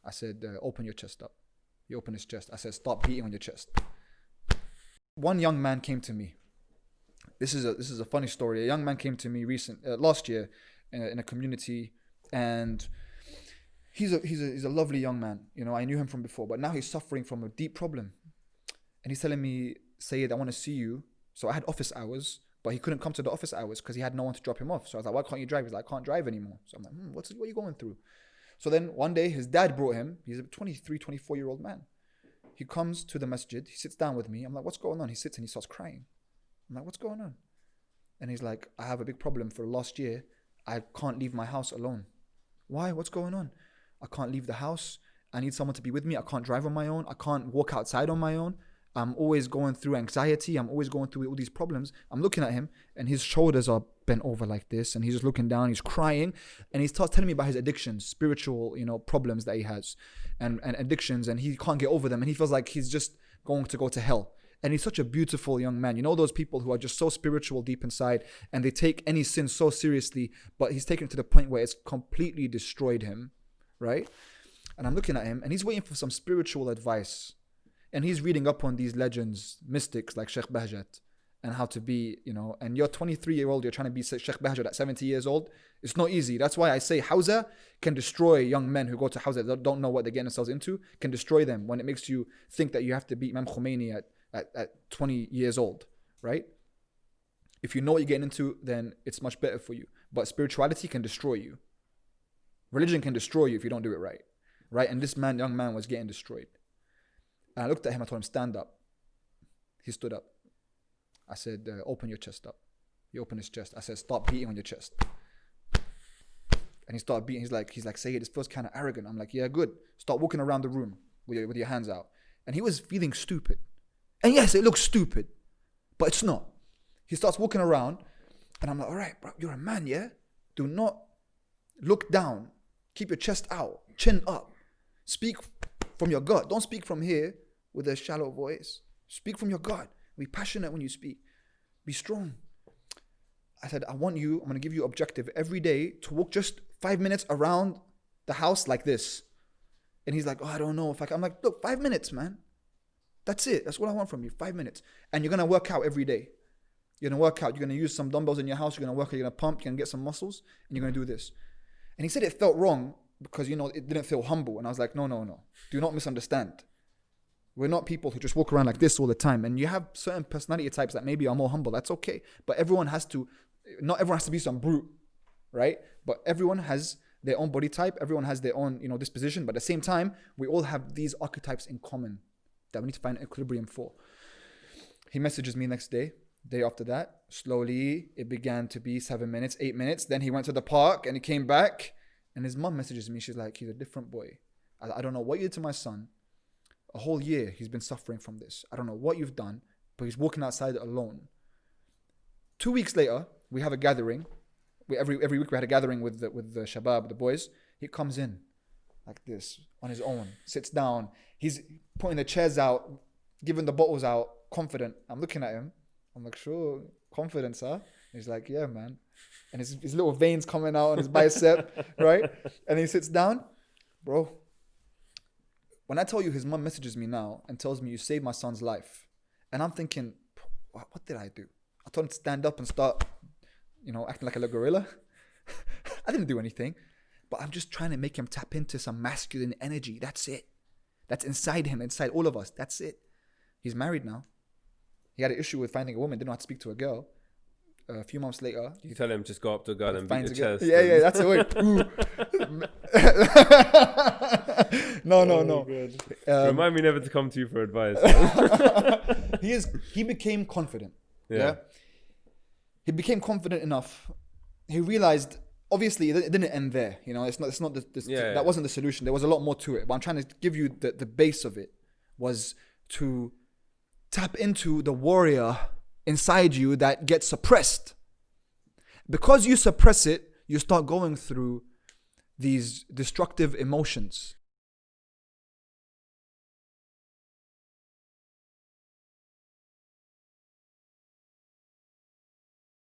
I said, open your chest up. He opened his chest. I said, stop beating on your chest. One young man came to me. This is a funny story. A young man came to me last year in a community, and he's a lovely young man. You know, I knew him from before, but now he's suffering from a deep problem. And he's telling me, Sayyid, I want to see you. So I had office hours, but he couldn't come to the office hours because he had no one to drop him off. So I was like, why can't you drive? He's like, I can't drive anymore. So I'm like, what are you going through? So then one day his dad brought him. He's a 23, 24-year-old man. He comes to the masjid. He sits down with me. I'm like, what's going on? He sits and he starts crying. I'm like, what's going on? And he's like, I have a big problem for last year. I can't leave my house alone. Why? What's going on? I can't leave the house. I need someone to be with me. I can't drive on my own. I can't walk outside on my own. I'm always going through anxiety. I'm always going through all these problems. I'm looking at him and his shoulders are bent over like this, and he's just looking down. He's crying, and he starts telling me about his addictions, spiritual, problems that he has, and addictions, and he can't get over them, and he feels like he's just going to go to hell. And he's such a beautiful young man. You know those people who are just so spiritual deep inside, and they take any sin so seriously, but he's taken it to the point where it's completely destroyed him, right? And I'm looking at him, and he's waiting for some spiritual advice. And he's reading up on these legends, mystics like Sheikh Bahjat, and how to be, and you're 23-year-old, you're trying to be Sheikh Bahjat at 70 years old. It's not easy. That's why I say Hawza can destroy young men who go to Hawza that don't know what they're getting themselves into, can destroy them when it makes you think that you have to beat Imam Khomeini at 20 years old, right? If you know what you're getting into, then it's much better for you. But spirituality can destroy you. Religion can destroy you if you don't do it right? And this young man was getting destroyed. And I looked at him, I told him, stand up. He stood up. I said, open your chest up. He opened his chest. I said, stop beating on your chest. And he started beating. He's like, Sayyid, this feels kind of arrogant. I'm like, yeah, good. Start walking around the room with your hands out. And he was feeling stupid. And yes, it looks stupid, but it's not. He starts walking around, and I'm like, all right, bro, you're a man, yeah? Do not look down. Keep your chest out, chin up. Speak from your gut. Don't speak from here with a shallow voice. Speak from your gut. Be passionate when you speak. Be strong. I said, I'm going to give you objective every day to walk just 5 minutes around the house like this. And he's like, oh, I don't know if I can. I'm like, look, 5 minutes, man. That's it. That's what I want from you. 5 minutes. And you're going to work out every day. You're going to work out. You're going to use some dumbbells in your house. You're going to work out. You're going to pump. You're going to get some muscles. And you're going to do this. And he said it felt wrong because, it didn't feel humble. And I was like, no. Do not misunderstand. We're not people who just walk around like this all the time. And you have certain personality types that maybe are more humble. That's okay. But not everyone has to be some brute, right? But everyone has their own body type. Everyone has their own, disposition. But at the same time, we all have these archetypes in common that we need to find equilibrium for. He messages me next day after that. Slowly, it began to be 7 minutes, 8 minutes. Then he went to the park and he came back. And his mum messages me. She's like, he's a different boy. I don't know what you did to my son. A whole year he's been suffering from this. I don't know what you've done, but he's walking outside alone. 2 weeks later, we have a gathering. Every week we had a gathering with the shabab, the boys. He comes in like this on his own, sits down. He's putting the chairs out, giving the bottles out, confident. I'm looking at him. I'm like, sure, confidence, huh? He's like, yeah, man. And his little veins coming out on his bicep, right? And he sits down. Bro, when I tell you his mum messages me now and tells me you saved my son's life, and I'm thinking, what did I do? I told him to stand up and start, acting like a little gorilla. I didn't do anything, but I'm just trying to make him tap into some masculine energy. That's it. That's inside him, inside all of us. That's it. He's married now. He had an issue with finding a woman, didn't know how to speak to a girl. A few months later, you tell him just go up to a girl and beat your chest. Yeah, that's the way. No. Remind me never to come to you for advice. He became confident. Yeah. He became confident enough. He realized, obviously, it didn't end there. That wasn't the solution. There was a lot more to it. But I'm trying to give you the base of it was to tap into the warrior inside you that gets suppressed. Because you suppress it, you start going through these destructive emotions.